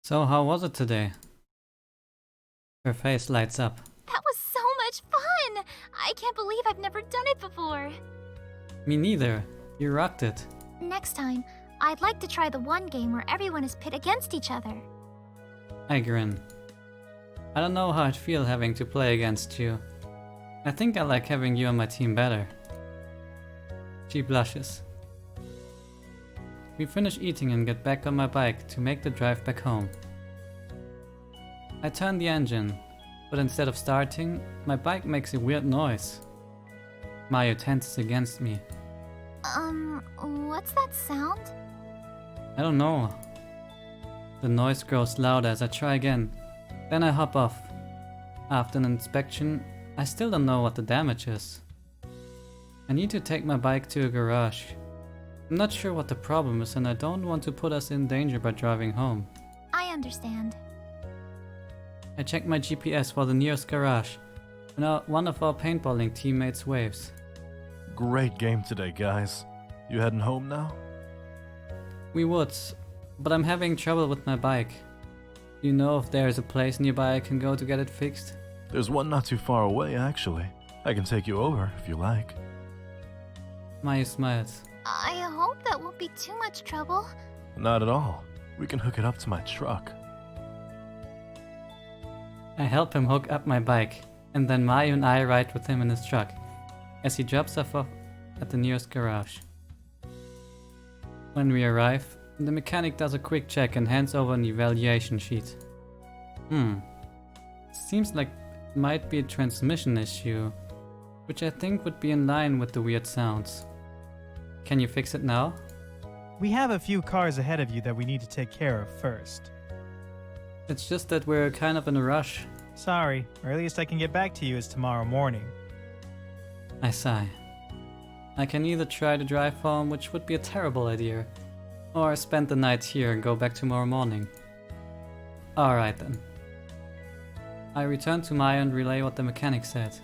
So how was it today? Her face lights up. That was so much fun! I can't believe I've never done it before. Me neither. You rocked it. Next time, I'd like to try the one game where everyone is pit against each other. I grin. I don't know how I'd feel having to play against you. I think I like having you on my team better. She blushes. We finish eating and get back on my bike to make the drive back home. I turn the engine, but instead of starting, my bike makes a weird noise. Mayu tenses against me. What's that sound? I don't know. The noise grows louder as I try again. Then I hop off. After an inspection, I still don't know what the damage is. I need to take my bike to a garage. I'm not sure what the problem is and I don't want to put us in danger by driving home. I understand. I check my GPS for the nearest garage. Now one of our paintballing teammates waves. Great game today, guys. You heading home now? We would, but I'm having trouble with my bike. Do you know if there is a place nearby I can go to get it fixed? There's one not too far away, actually. I can take you over if you like. Mayu smiles. I hope that won't be too much trouble. Not at all. We can hook it up to my truck. I help him hook up my bike, and then Mayu and I ride with him in his truck, as he drops us off at the nearest garage. When we arrive, the mechanic does a quick check and hands over an evaluation sheet. Seems like it might be a transmission issue, which I think would be in line with the weird sounds. Can you fix it now? We have a few cars ahead of you that we need to take care of first. It's just that we're kind of in a rush. Sorry, earliest I can get back to you is tomorrow morning. I sigh. I can either try to drive home, which would be a terrible idea, or spend the night here and go back tomorrow morning. Alright then. I return to Maya and relay what the mechanic said.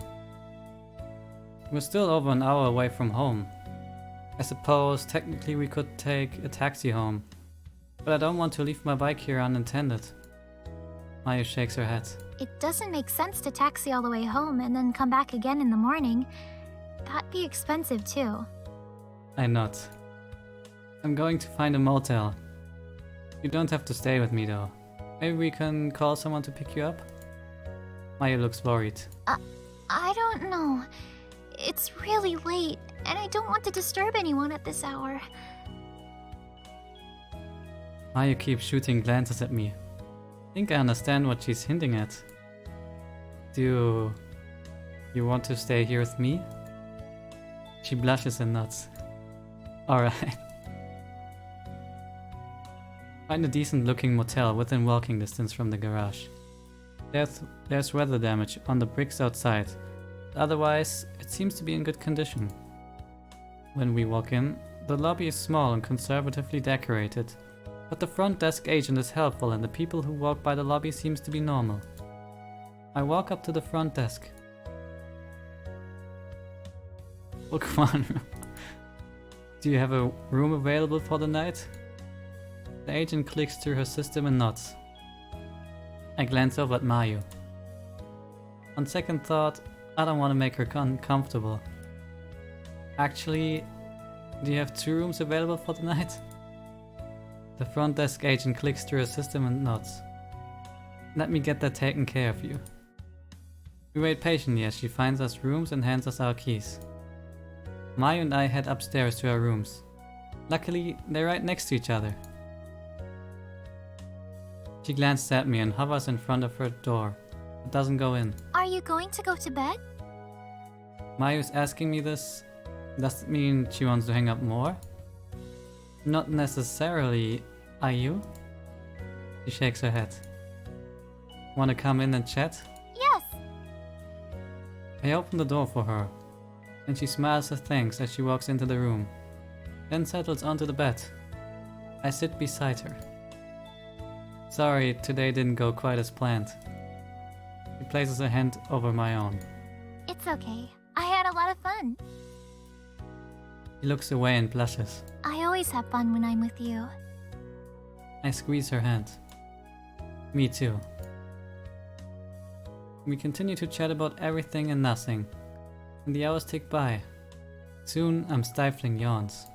We're still over an hour away from home. I suppose technically we could take a taxi home, but I don't want to leave my bike here unattended. Maya shakes her head. It doesn't make sense to taxi all the way home and then come back again in the morning. That'd be expensive too. I nod. I'm going to find a motel. You don't have to stay with me though. Maybe we can call someone to pick you up? Maya looks worried. I don't know. It's really late, and I don't want to disturb anyone at this hour. Maya keeps shooting glances at me. I think I understand what she's hinting at. Do you want to stay here with me? She blushes and nods. Alright. Find a decent looking motel within walking distance from the garage. There's weather damage on the bricks outside. Otherwise, it seems to be in good condition. When we walk in, the lobby is small and conservatively decorated, but the front desk agent is helpful and the people who walk by the lobby seems to be normal. I walk up to the front desk. Oh, come on. Do you have a room available for the night? The agent clicks through her system and nods. I glance over at Mayu. On second thought, I don't want to make her uncomfortable. Actually, do you have 2 rooms available for the night? The front desk agent clicks through her system and nods. Let me get that taken care of you. We wait patiently as she finds us rooms and hands us our keys. Mayu and I head upstairs to our rooms. Luckily, they're right next to each other. She glances at me and hovers in front of her door, but doesn't go in. Are you going to go to bed? Mayu's asking me this. Does it mean she wants to hang up more? Not necessarily. Are you? She shakes her head. Wanna come in and chat? Yes. I open the door for her, and she smiles her thanks as she walks into the room, then settles onto the bed. I sit beside her. Sorry, today didn't go quite as planned. She places her hand over my own. It's okay. I had a lot of fun. She looks away and blushes. I always have fun when I'm with you. I squeeze her hand. Me too. We continue to chat about everything and nothing, and the hours tick by. Soon I'm stifling yawns.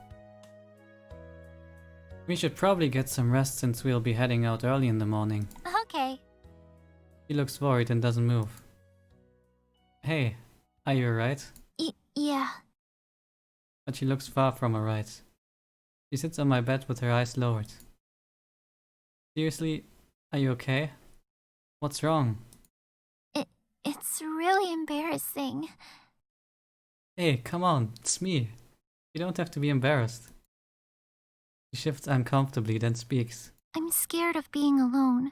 We should probably get some rest since we'll be heading out early in the morning. Okay. She looks worried and doesn't move. Hey, are you alright? Yeah. But she looks far from alright. She sits on my bed with her eyes lowered. Seriously, are you okay? What's wrong? It's really embarrassing. Hey, come on, it's me. You don't have to be embarrassed. She shifts uncomfortably, then speaks. I'm scared of being alone.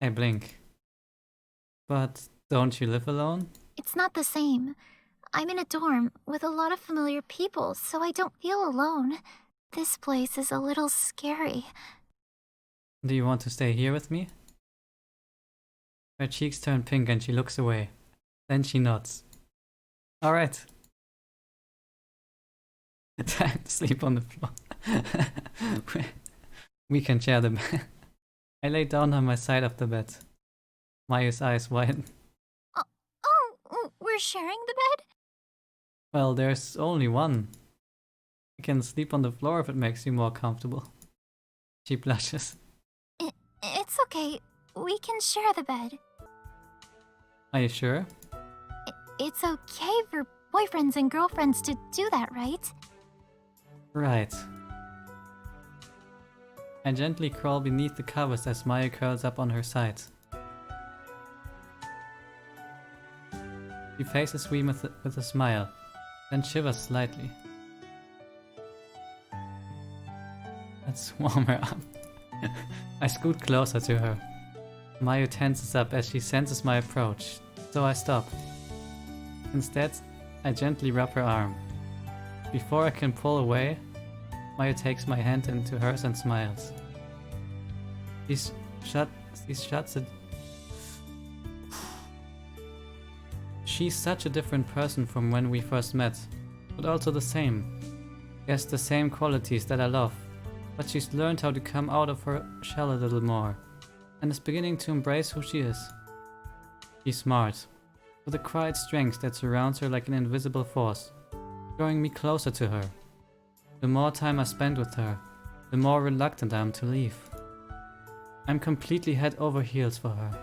I blink. But don't you live alone? It's not the same. I'm in a dorm with a lot of familiar people, so I don't feel alone. This place is a little scary. Do you want to stay here with me? Her cheeks turn pink and she looks away. Then she nods. Alright. Time to sleep on the floor. We can share the bed. I lay down on my side of the bed. Mayu's eyes widen. We're sharing the bed? Well, there's only one. You can sleep on the floor if it makes you more comfortable. She blushes. It's okay. We can share the bed. Are you sure? It's okay for boyfriends and girlfriends to do that, right? Right. I gently crawl beneath the covers as Mayu curls up on her side. She faces me with a smile, then shivers slightly. Let's warm her up. I scoot closer to her. Mayu tenses up as she senses my approach, so I stop. Instead, I gently rub her arm. Before I can pull away, Mayu takes my hand into hers and smiles. She shuts it. She's such a different person from when we first met, but also the same. She has the same qualities that I love, but she's learned how to come out of her shell a little more, and is beginning to embrace who she is. She's smart, with a quiet strength that surrounds her like an invisible force, drawing me closer to her. The more time I spend with her, the more reluctant I am to leave. I'm completely head over heels for her.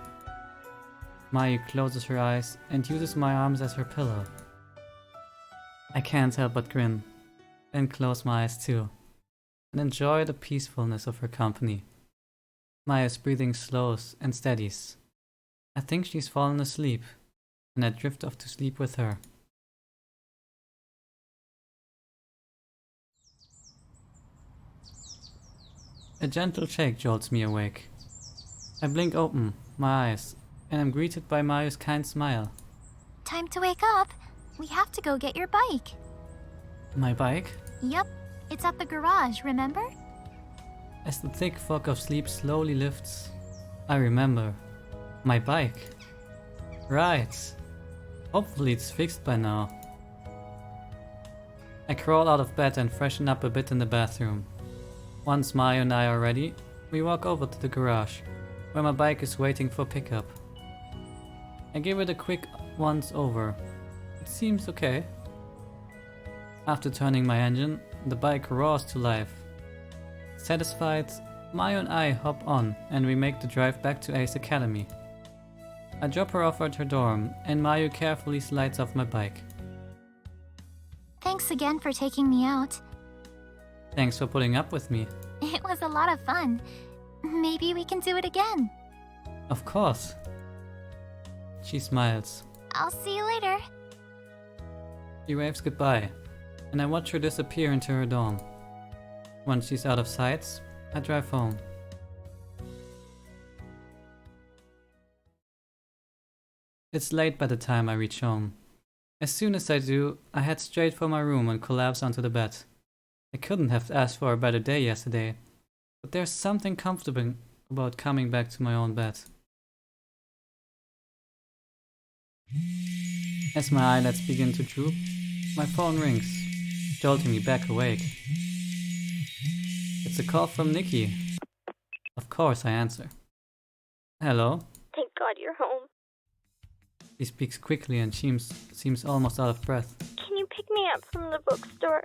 Mayu closes her eyes and uses my arms as her pillow. I can't help but grin, then close my eyes too, and enjoy the peacefulness of her company. Mayu's breathing slows and steadies. I think she's fallen asleep, and I drift off to sleep with her. A gentle shake jolts me awake. I blink open my eyes, and am greeted by Mayu's kind smile. Time to wake up. We have to go get your bike. My bike? Yep, it's at the garage, remember? As the thick fog of sleep slowly lifts, I remember. My bike. Right. Hopefully it's fixed by now. I crawl out of bed and freshen up a bit in the bathroom. Once Mayu and I are ready, we walk over to the garage, where my bike is waiting for pickup. I give it a quick once over. It seems okay. After turning my engine, the bike roars to life. Satisfied, Mayu and I hop on and we make the drive back to Ace Academy. I drop her off at her dorm and Mayu carefully slides off my bike. Thanks again for taking me out. Thanks for putting up with me. It was a lot of fun. Maybe we can do it again. Of course. She smiles. I'll see you later. She waves goodbye, and I watch her disappear into her dorm. Once she's out of sight, I drive home. It's late by the time I reach home. As soon as I do, I head straight for my room and collapse onto the bed. I couldn't have asked for a better day yesterday, but there's something comforting about coming back to my own bed. As my eyelids begin to droop, my phone rings, jolting me back awake. It's a call from Nikki. Of course I answer. Hello? Thank God you're home. He speaks quickly and seems almost out of breath. Can you pick me up from the bookstore?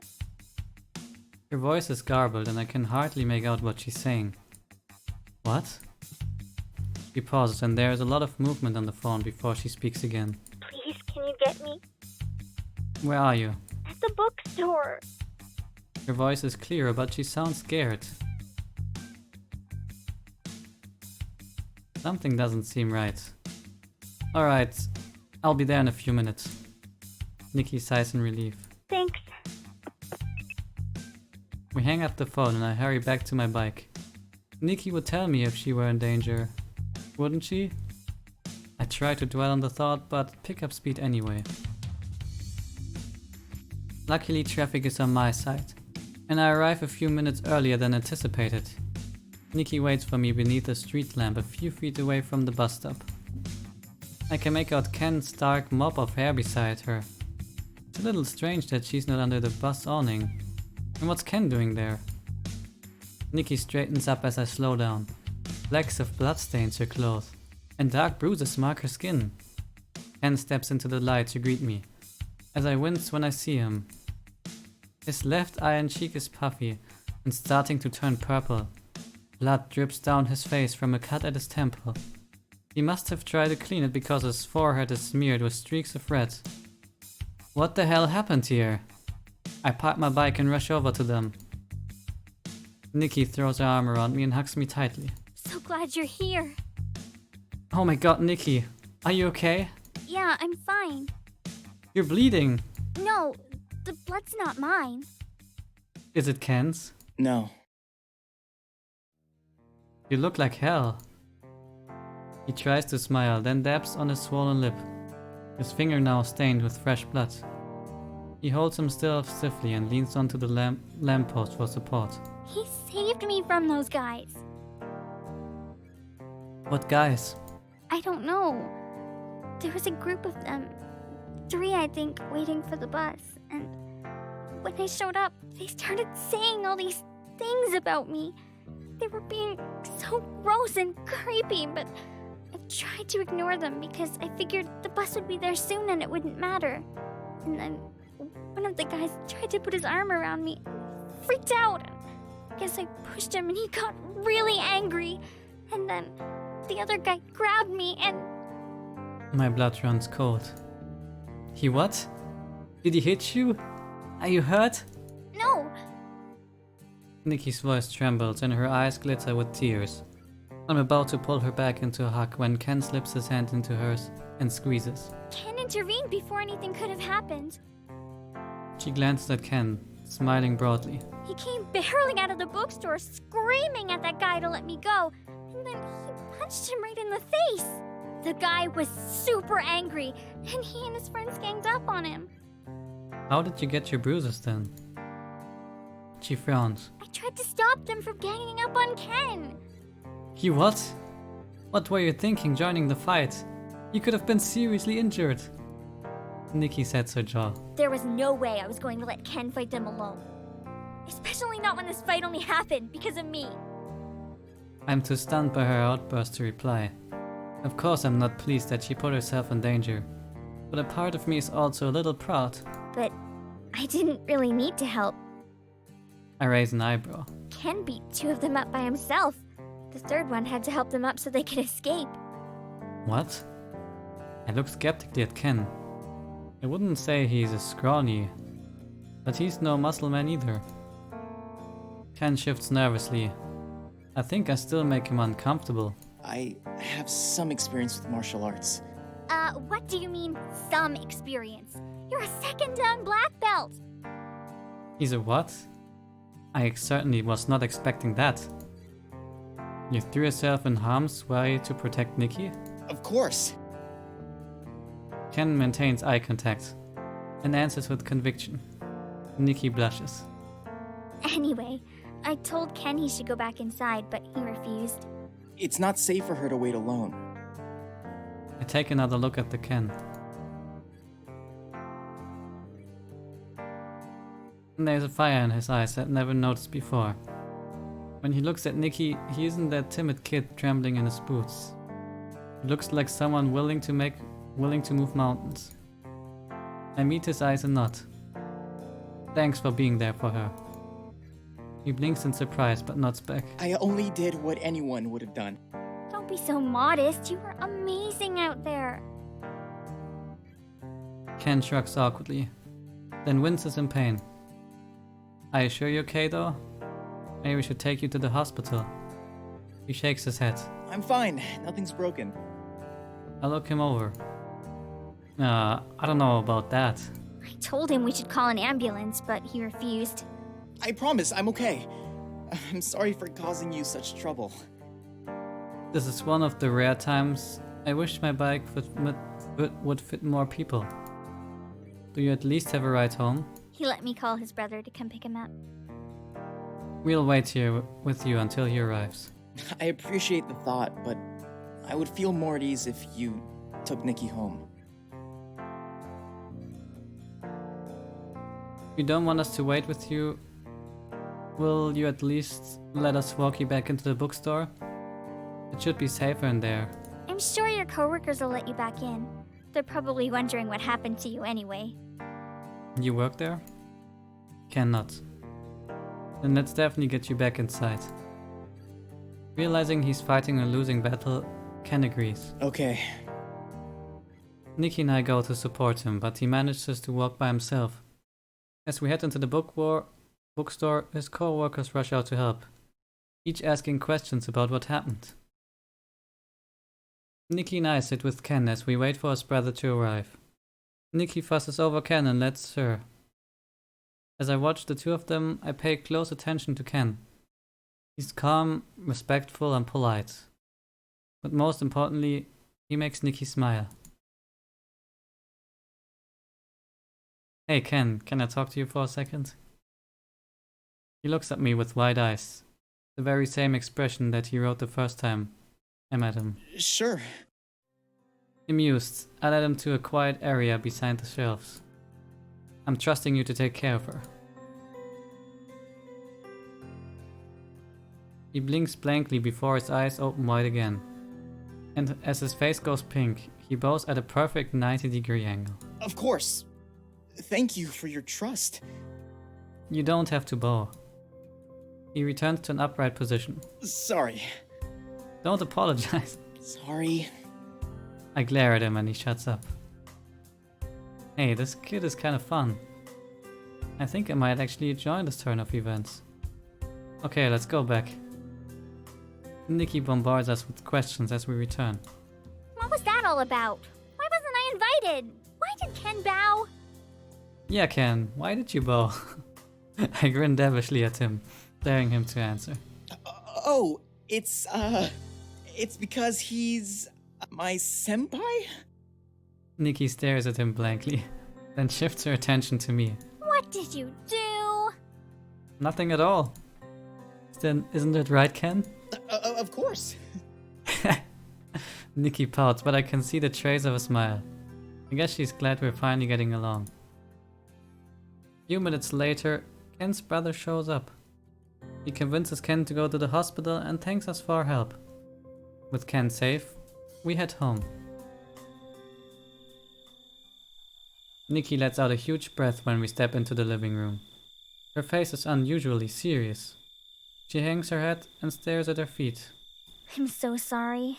Her voice is garbled and I can hardly make out what she's saying. What? She pauses and there is a lot of movement on the phone before she speaks again. Please, can you get me? Where are you? At the bookstore. Her voice is clearer, but she sounds scared. Something doesn't seem right. Alright, I'll be there in a few minutes. Nikki sighs in relief. Thanks. We hang up the phone and I hurry back to my bike. Nikki would tell me if she were in danger, wouldn't she? I try to dwell on the thought, but pick up speed anyway. Luckily, traffic is on my side, and I arrive a few minutes earlier than anticipated. Nikki waits for me beneath a street lamp a few feet away from the bus stop. I can make out Ken's dark mop of hair beside her. It's a little strange that she's not under the bus awning. And what's Ken doing there? Nikki straightens up as I slow down. Flecks of blood stains her clothes, and dark bruises mark her skin. Ken steps into the light to greet me, as I wince when I see him. His left eye and cheek is puffy and starting to turn purple. Blood drips down his face from a cut at his temple. He must have tried to clean it because his forehead is smeared with streaks of red. What the hell happened here? I park my bike and rush over to them. Nikki throws her arm around me and hugs me tightly. So glad you're here. Oh my god, Nikki, are you okay? Yeah, I'm fine. You're bleeding. No, the blood's not mine. Is it Ken's? No. You look like hell. He tries to smile, then dabs on his swollen lip, his finger now stained with fresh blood. He holds him still stiffly and leans onto the lamppost for support. He saved me from those guys. What guys? I don't know. There was a group of them. 3, I think, waiting for the bus. And when I showed up, they started saying all these things about me. They were being so gross and creepy, but I tried to ignore them because I figured the bus would be there soon and it wouldn't matter. And then one of the guys tried to put his arm around me. Freaked out. I guess I pushed him and he got really angry. And then the other guy grabbed me and... My blood runs cold. He what? Did he hit you? Are you hurt? No! Nikki's voice trembles and her eyes glitter with tears. I'm about to pull her back into a hug when Ken slips his hand into hers and squeezes. Ken intervened before anything could have happened. She glances at Ken, smiling broadly. He came barreling out of the bookstore, screaming at that guy to let me go, and then he punched him right in the face. The guy was super angry, and he and his friends ganged up on him. How did you get your bruises then? She frowns. I tried to stop them from ganging up on Ken. You what? What were you thinking joining the fight? You could have been seriously injured. Nikki sets her jaw. There was no way I was going to let Ken fight them alone. Especially not when this fight only happened because of me. I'm too stunned by her outburst to reply. Of course I'm not pleased that she put herself in danger, but a part of me is also a little proud. But I didn't really need to help. I raise an eyebrow. Ken beat 2 of them up by himself. The 3rd one had to help them up so they could escape. What? I look skeptically at Ken. I wouldn't say he's a scrawny, but he's no muscle man either. Ken shifts nervously. I think I still make him uncomfortable. I have some experience with martial arts. What do you mean, some experience? You're a 2nd dan black belt! He's a what? I certainly was not expecting that. You threw yourself in harm's way to protect Nikki? Of course. Ken maintains eye contact and answers with conviction. Nikki blushes. Anyway, I told Ken he should go back inside, but he refused. It's not safe for her to wait alone. I take another look at the Ken. And there's a fire in his eyes I'd never noticed before. When he looks at Nikki, he isn't that timid kid trembling in his boots. Looks like someone willing to move mountains. I meet his eyes and nod. Thanks for being there for her. He blinks in surprise but nods back. I only did what anyone would have done. Don't be so modest. You were amazing out there. Ken shrugs awkwardly, then winces in pain. Are you sure you're okay though? Maybe we should take you to the hospital. He shakes his head. I'm fine. Nothing's broken. I look him over. I don't know about that. I told him we should call an ambulance, but he refused. I promise, I'm okay. I'm sorry for causing you such trouble. This is one of the rare times I wish my bike would fit more people. Do you at least have a ride home? He let me call his brother to come pick him up. We'll wait here with you until he arrives. I appreciate the thought, but I would feel more at ease if you took Nikki home. If you don't want us to wait with you, will you at least let us walk you back into the bookstore? It should be safer in there. I'm sure your coworkers will let you back in. They're probably wondering what happened to you anyway. You work there? Cannot. Then let's definitely get you back inside. Realizing he's fighting a losing battle, Ken agrees. Okay. Nikki and I go to support him, but he manages to walk by himself. As we head into the bookstore, his co-workers rush out to help, each asking questions about what happened. Nikki and I sit with Ken as we wait for his brother to arrive. Nikki fusses over Ken and lets her. As I watch the two of them, I pay close attention to Ken. He's calm, respectful, and polite. But most importantly, he makes Nikki smile. Hey Ken, can I talk to you for a second? He looks at me with wide eyes, the very same expression that he wrote the first time I met him. Sure. Amused, I led him to a quiet area beside the shelves. I'm trusting you to take care of her. He blinks blankly before his eyes open wide again. And as his face goes pink, he bows at a perfect 90-degree angle. Of course. Thank you for your trust. You don't have to bow. He returns to an upright position. Sorry. Don't apologize. Sorry. I glare at him and he shuts up. Hey, this kid is kind of fun. I think I might actually join this turn of events. Okay, let's go back. Nikki bombards us with questions as we return. What was that all about? Why wasn't I invited? Why did Ken bow? Yeah, Ken, why did you bow? I grin devilishly at him, daring him to answer. It's because he's my senpai? Nikki stares at him blankly, then shifts her attention to me. What did you do? Nothing at all. Then isn't it right, Ken? Of course. Nikki pouts, but I can see the trace of a smile. I guess she's glad we're finally getting along. A few minutes later, Ken's brother shows up. He convinces Ken to go to the hospital and thanks us for our help. With Ken safe, we head home. Nikki lets out a huge breath when we step into the living room. Her face is unusually serious. She hangs her head and stares at her feet. I'm so sorry.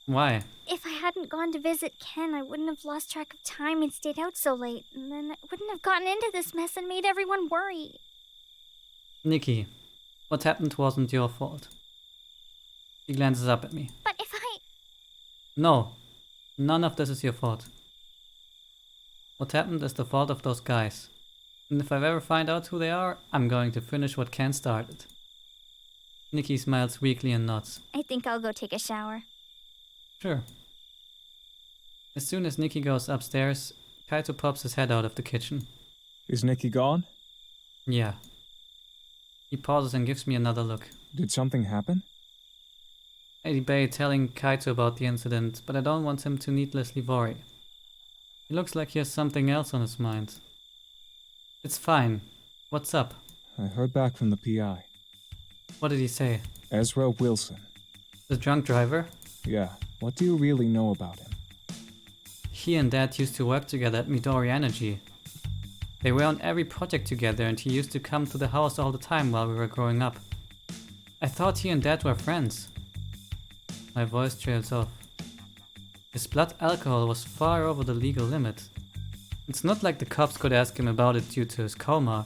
Why? If I hadn't gone to visit Ken, I wouldn't have lost track of time and stayed out so late, and then I wouldn't have gotten into this mess and made everyone worry. Nikki, what happened wasn't your fault. She glances up at me. But if I... No, none of this is your fault. What happened is the fault of those guys. And if I ever find out who they are, I'm going to finish what Ken started. Nikki smiles weakly and nods. I think I'll go take a shower. Sure. As soon as Nikki goes upstairs, Kaito pops his head out of the kitchen. Is Nikki gone? Yeah. He pauses and gives me another look. Did something happen? I debate telling Kaito about the incident, but I don't want him to needlessly worry. He looks like he has something else on his mind. It's fine. What's up? I heard back from the PI. What did he say? Ezra Wilson. The drunk driver? Yeah, What do you really know about him? He and Dad used to work together at Midori Energy. They were on every project together and he used to come to the house all the time while we were growing up. I thought he and Dad were friends. My voice trails off. His blood alcohol was far over the legal limit. It's not like the cops could ask him about it due to his coma,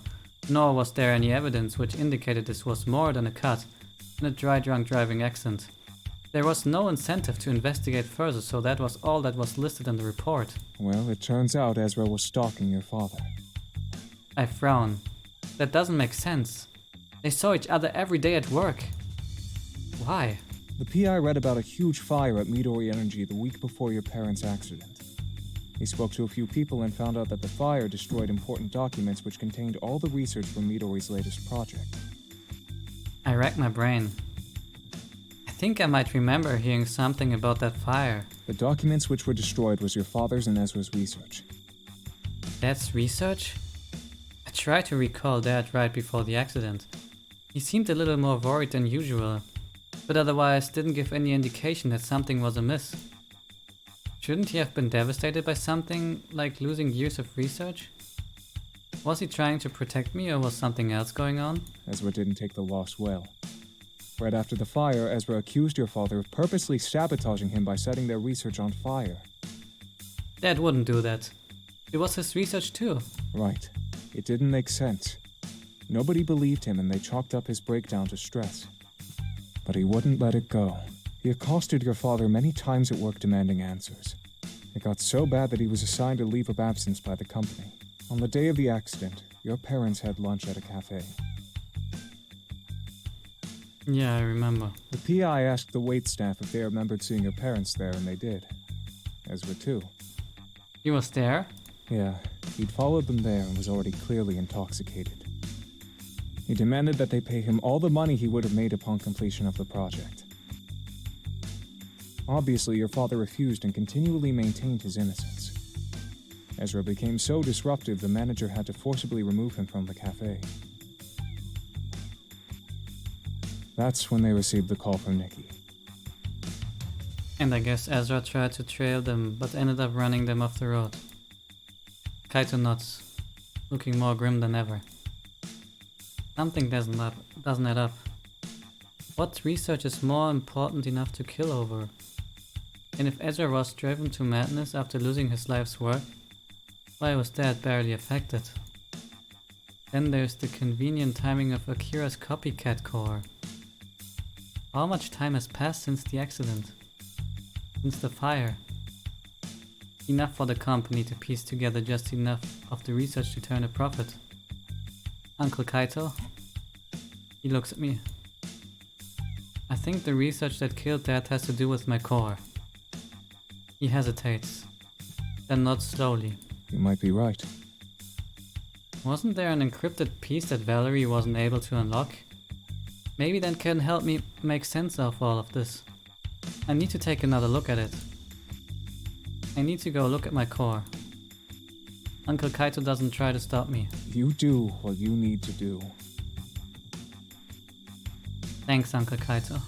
nor was there any evidence which indicated this was more than a cut and a dry drunk driving accident. There was no incentive to investigate further, so that was all that was listed in the report. Well, it turns out Ezra was stalking your father. I frown. That doesn't make sense. They saw each other every day at work. Why? The PI read about a huge fire at Midori Energy the week before your parents' accident. He spoke to a few people and found out that the fire destroyed important documents which contained all the research from Midori's latest project. I rack my brain. I think I might remember hearing something about that fire. The documents which were destroyed was your father's and Ezra's research. That's research? I tried to recall Dad right before the accident. He seemed a little more worried than usual, but otherwise didn't give any indication that something was amiss. Shouldn't he have been devastated by something, like losing years of research? Was he trying to protect me or was something else going on? Ezra didn't take the loss well. Right after the fire, Ezra accused your father of purposely sabotaging him by setting their research on fire. Dad wouldn't do that. It was his research too. Right. It didn't make sense. Nobody believed him and they chalked up his breakdown to stress. But he wouldn't let it go. He accosted your father many times at work demanding answers. It got so bad that he was assigned a leave of absence by the company. On the day of the accident, your parents had lunch at a cafe. Yeah, I remember. The PI asked the waitstaff if they remembered seeing your parents there, and they did. Ezra too. He was there? Yeah, he'd followed them there and was already clearly intoxicated. He demanded that they pay him all the money he would have made upon completion of the project. Obviously, your father refused and continually maintained his innocence. Ezra became so disruptive, the manager had to forcibly remove him from the cafe. That's when they received the call from Nikki. And I guess Ezra tried to trail them, but ended up running them off the road. Kaito nods, looking more grim than ever. Something doesn't add up. What research is more important enough to kill over? And if Ezra was driven to madness after losing his life's work, why was Dad barely affected? Then there's the convenient timing of Akira's copycat core. How much time has passed since the accident? Since the fire? Enough for the company to piece together just enough of the research to turn a profit. Uncle Kaito? He looks at me. I think the research that killed Dad has to do with my core. He hesitates, then nods slowly. You might be right. Wasn't there an encrypted piece that Valerie wasn't able to unlock? Maybe that can help me make sense of all of this. I need to take another look at it. I need to go look at my core. Uncle Kaito doesn't try to stop me. You do what you need to do. Thanks, Uncle Kaito.